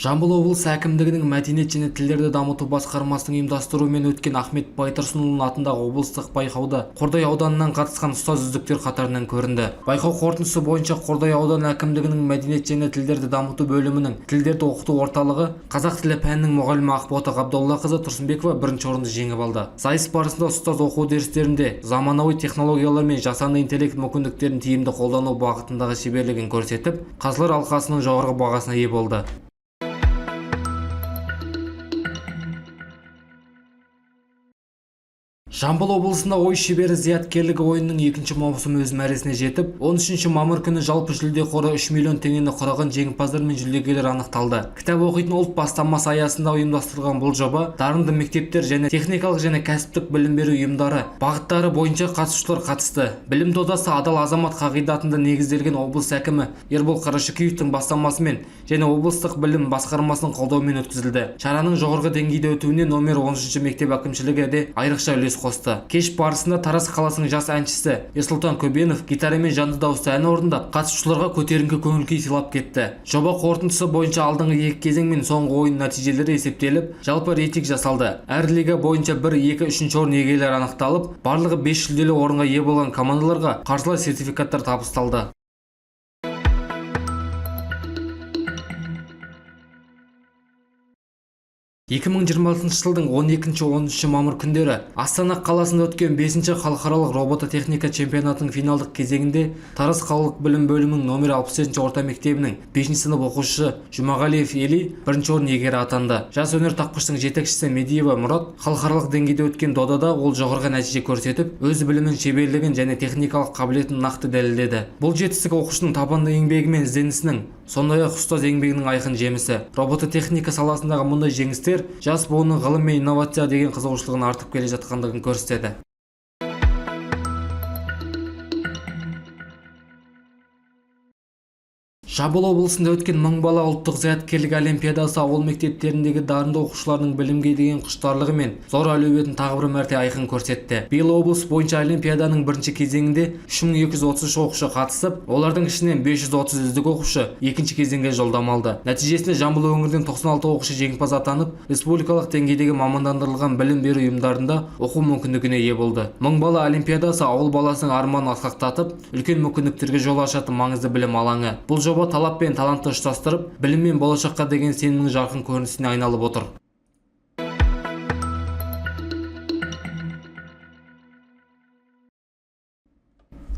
Жамбыл облысы әкімдігінің мәдениет және тілдерді дамыту басқармасының ұйымдастыруымен өткен Ахмет Байтұрсынұлы атындағы облыстық байқауда Қордай ауданынан қатысқан ұстаз үздіктер қатарынан көрінді. Байқау қорытындысы бойынша Қордай ауданы әкімдігінің мәдениет және тілдерді дамыту бөлімінің тілдерді оқыту орталығы қазақ тілі пәнінің мұғалімі Ақбота Ғабдоллақызы Тұрсынбекова бірінші орынды жеңіп алды. Сайыс барысында ұстаз оқу үдерістерінде заманауи технологиялар мен жасанды интеллект мүмкіндіктерін тиімді қолдану бағытындағы шеберлігін көрсетіп, қазылар алқасының жоғарғы бағасына ие болды. Жамбыл облысында ой шебері зияткерлігі ойынның 2 маусымы өз мәресіне жетіп, 13 мамыр күні жалпы жүлде қоры 3 миллион теңгені құраған жеңімпаздар мен жүлдегерлер анықталды. Кітап оқитын ұлт бастамасы аясында ұйымдастырылған бұл жоба дарынды мектептер және техникалық және кәсіптік білім беру ұйымдары бағыттары бойынша қатысушылар қатысты. Білім додасы адал азамат қағидатында негізделген облыс әкімі Ербол Қарашөкеевтің бастамасымен және облыстық білім басқармасының қолдауымен өткізілді. Шараның жоғарғы деңгейде өтуіне номер 13 мектеп әкімшілігі де айрықша үлес қосты. Кеш барысында Тараз қаласының жас әншісі Ерсұлтан Көбенов гитарамен жанды дауысты ән орындап, қатысушыларға көтеріңкі көңіл-күй сыйлап кетті. Жоба қорытындысы бойынша алдыңғы 2 кезең мен соңғы ойын нәтижелері есептеліп, жалпы рейтинг жасалды. Әр лига бойынша 1, 2, 3 орын иегерлері анықталып, барлығы 5 жүлделі орынға ие болған командаларға қаржылай сертификаттар табысталды. 2026 жылдың 12-13 мамыр күндері Астана қаласында өткен 5-ші халықаралық робототехника чемпионатының финалдық кезеңінде Тараз қалалық білім бөлімінің номер 67 орта мектебінің 5-ші сынып оқушысы Жұмағалиев Ели бірінші орын иегері атанды. Жас өнертапқыштың жетекшісі Медиева Мұрат халықаралық деңгейде өткен додада ол жоғарғы нәтиже көрсетіп, өз білімін, шеберлігін және техникалық қабілетін нақты дәлелдеді. Бұл жетістік оқушының табанды еңбегі мен ізденісінің, сондай-ақ ұстаз еңбегінің айқын жемісі. Робототехника саласындағы мұндай жеңістер жас буынның ғылым мен инновация деген қызығушылығын артып келе жатқандығын көрсетеді. Жамбыл облысында өткен мың бала ұлттық зияткерлік олимпиадасы ауыл мектептеріндегі дарынды оқушылардың білімге деген құштарлығы мен зор әлеуетін тағы бір мәрте айқын көрсетті. Биыл облыс бойынша олимпиаданың бірінші кезеңінде 3233 оқушы қатысып, олардың ішінен 530 үздік оқушы екінші кезеңге жолдама алды. Нәтижесінде Жамбыл өңірінен 96 оқушы жеңімпаз атанып, республикалық деңгейдегі мамандандырылған білім беру ұйымдарында оқу мүмкіндігіне ие болды. Мың бала олимпиадасы ауыл баласының арманын асқақтатып, үлкен мүмкіндіктерге жол ашатын маңызды білім алаңы. Бұл жоба талап пен талантты ұштастырып, білім мен болашаққа деген сенімнің жарқын көрінісіне айналып отыр.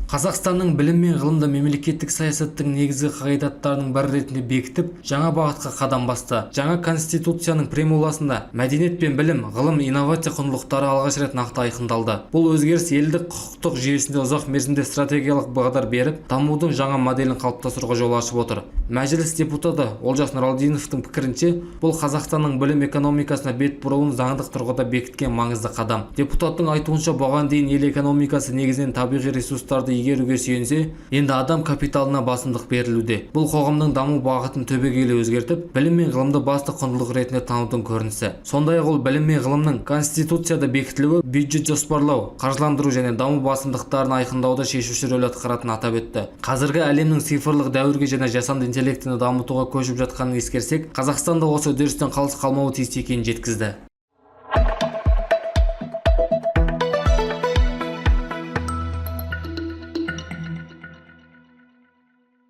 Қазақстанның білім мен ғылымда мемлекеттік саясаттың негізгі қағидаттарының бірі ретінде бекітіп, жаңа бағытқа қадам басты. Жаңа конституцияның преамбуласында мәдениет пен білім, ғылым, инновация құндылықтары алғаш рет нақты айқындалды. Бұл өзгеріс елдік құқықтық жүйесінде ұзақ мерзімде стратегиялық бағдар беріп, дамудың жаңа моделін қалыптастыруға жол ашып отыр. Мәжіліс депутаты Олжас Нұралдиновтың пікірінше, бұл Қазақстанның білім экономикасына бет бұруын заңдық тұрғыда бекіткен маңызды қадам. Депутаттың айтуынша, бұған дейін ел экономикасы негізінен табиғи ресурстарды игеруге сүйенсе, енді адам капиталына басымдық берілуде. Бұл қоғамның даму бағытын түбегейлі өзгертіп, білім мен ғылымды басты құндылық ретінде танудың көрінісі. Сондай-ақ ол білім мен ғылымның конституцияда бекітілуі, бюджет жоспарлау, қаржыландыру және даму басымдықтарын айқындауда шешуші рөл атқаратынын атап өтті. Қазіргі әлемнің цифрлық дәуірге және жасанды интеллектіні дамытуға көшіп жатқанын ескерсек, Қазақстанда осы үдерістен қалыс қалмауы тиіс екенін жеткізді.